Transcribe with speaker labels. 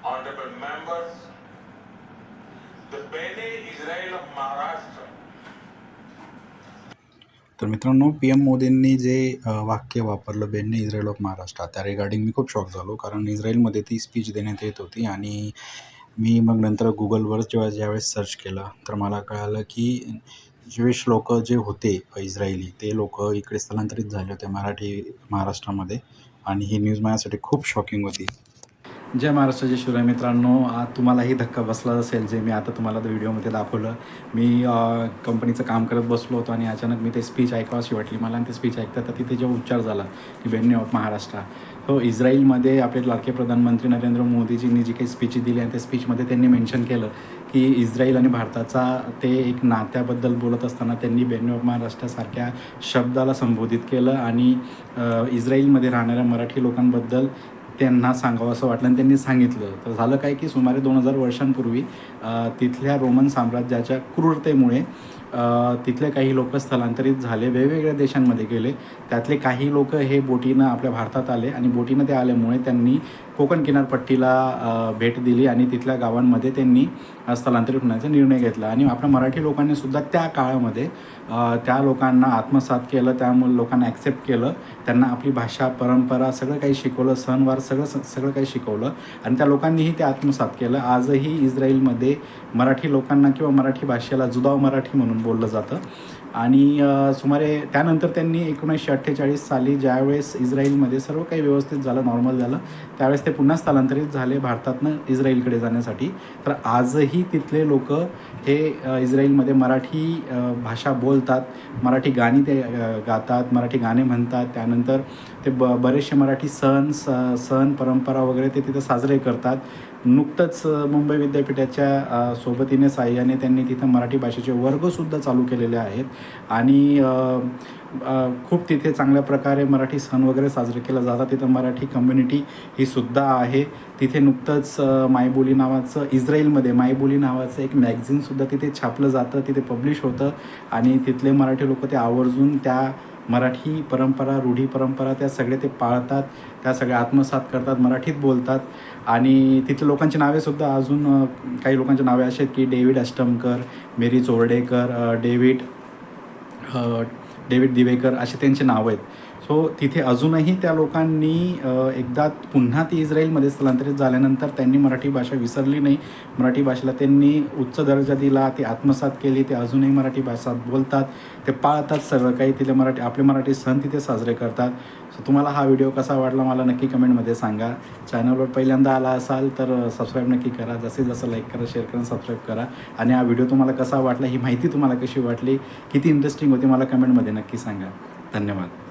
Speaker 1: honorable members, the Bene Israel of Maharashtra.
Speaker 2: तर मित्रांनो, P M मोदींनी जे वाक्य वापरलं बेन्ने इस्रायल ऑफ महाराष्ट्र, त्या रिगार्डिंग मी खूप शॉक झालो. कारण इस्रायलमध्ये ती स्पीच देण्यात येत होती आणि मी मग नंतर गुगलवर ज्यावेळेस सर्च केलं तर मला कळालं की ज्यूइश लोक जे होते इस्रायली, ते लोक इकडे स्थलांतरित झाले होते महाराष्ट्रामध्ये. आणि ही न्यूज माझ्यासाठी खूप शॉकिंग होती. जय महाराष्ट्राचे शिवराय मित्रांनो, आज तुम्हालाही धक्का बसला असेल जे मी आता तुम्हाला व्हिडिओमध्ये दाखवलं. मी कंपनीचं काम करत बसलो होतो आणि अचानक मी ते स्पीच ऐकावीशी वाटली मला. आणि ते स्पीच ऐकता तर तिथे जो उच्चार झाला की बेन्ने ऑफ महाराष्ट्र, हो, इस्राईलमध्ये आपले लाडके प्रधानमंत्री नरेंद्र मोदीजींनी जी काही स्पीच दिली आणि त्या स्पीचमध्ये त्यांनी मेन्शन केलं की इस्राईल आणि भारताचा ते एक नात्याबद्दल बोलत असताना त्यांनी बेन्ने ऑफ महाराष्ट्रासारख्या शब्दाला संबोधित केलं. आणि इस्राईलमध्ये राहणाऱ्या मराठी लोकांबद्दल त्यांना सांगावं असं वाटलं आणि त्यांनी सांगितलं. तर झालं काय की सुमारे 2000 वर्षांपूर्वी तिथल्या रोमन साम्राज्याच्या क्रूरतेमुळे तिथले काही लोक स्थलांतरित झाले, वेगवेगळ्या देशांमध्ये गेले. त्यातले काही लोक हे बोटीनं आपल्या भारतात आले आणि बोटीनं ते आल्यामुळे त्यांनी कोकण किनारपट्टीला भेट दिली आणि तिथल्या गावांमध्ये त्यांनी स्थलांतरित होण्याचा निर्णय घेतला. आणि आपल्या मराठी लोकांनी सुद्धा त्या काळामध्ये त्या लोकांना आत्मसात केलं, त्यामुळे लोकांना ॲक्सेप्ट केलं, त्यांना आपली भाषा, परंपरा सगळं काही शिकवलं, सणवार सगळं काही शिकवलं आणि त्या लोकांनीही ते आत्मसात केलं. आजही इस्राईलमध्ये मराठी लोकांना किंवा मराठी भाषेला जुदाव मराठी म्हणून बोललं जातं. आणि सुमारे त्यानंतर त्यांनी 1948 साली ज्यावेळेस इस्राईलमध्ये सर्व काही व्यवस्थित झालं, नॉर्मल झालं, त्यावेळेस ते पुन्हा स्थलांतरित झाले भारतातनं इस्राईलकडे जाण्यासाठी. तर आजही तिथले लोक हे इस्राईलमध्ये मराठी भाषा बोलतात, मराठी गाणी ते गातात, मराठी गाणे म्हणतात. त्यानंतर ते बरेचसे मराठी सण परंपरा वगैरे ते तिथं साजरे करतात. नुकतंच मुंबई विद्यापीठाच्या सोबतीने साह्याने त्यांनी तिथं मराठी भाषेचे वर्गसुद्धा चालू केलेले आहेत. आणि खूप तिथे चांगल्या प्रकारे मराठी सण वगैरे साजरे केले जातात. तिथं मराठी कम्युनिटी ही सुद्धा आहे. तिथे नुकतंच मायबोली नावाचं, इस्राईलमध्ये मायबोली नावाचं एक मॅगझिनसुद्धा तिथे छापलं जातं, तिथे पब्लिश होतं. आणि तिथले मराठी लोक ते आवर्जून त्या मराठी परंपरा, रूढी परंपरा त्या सगळे ते पाळतात, त्या सगळ्या आत्मसात करतात, मराठीत बोलतात. आणि तिथल्या लोकांची नावेसुद्धा अजून काही लोकांची नावे अशी आहेत की डेव्हिड अष्टमकर, मेरी चोरडेकर, डेव्हिड दिवेकर असे त्यांची नावं आहेत. सो तिथे अजूनही त्या लोकांनी एकदा पुन्हा ती इस्राईलमध्ये स्थलांतरित झाल्यानंतर त्यांनी मराठी भाषा विसरली नाही. मराठी भाषेला त्यांनी उच्च दर्जा दिला, ती आत्मसात केली. ते अजूनही मराठी भाषा बोलतात, ते पाळतात सगळं काही. तिथे आपले मराठी सण तिथे साजरे करतात. सो तुम्हाला हा व्हिडिओ कसा वाटला मला नक्की कमेंटमध्ये सांगा. चॅनलवर पहिल्यांदा आला असाल तर सबस्क्राईब नक्की करा. जास्तीत जास्त लाईक करा, शेअर करा, सबस्क्राईब करा. आणि हा व्हिडिओ तुम्हाला कसा वाटला, ही माहिती तुम्हाला कशी वाटली, किती इंटरेस्टिंग होती, मला कमेंटमध्ये नक्की सांगा. धन्यवाद.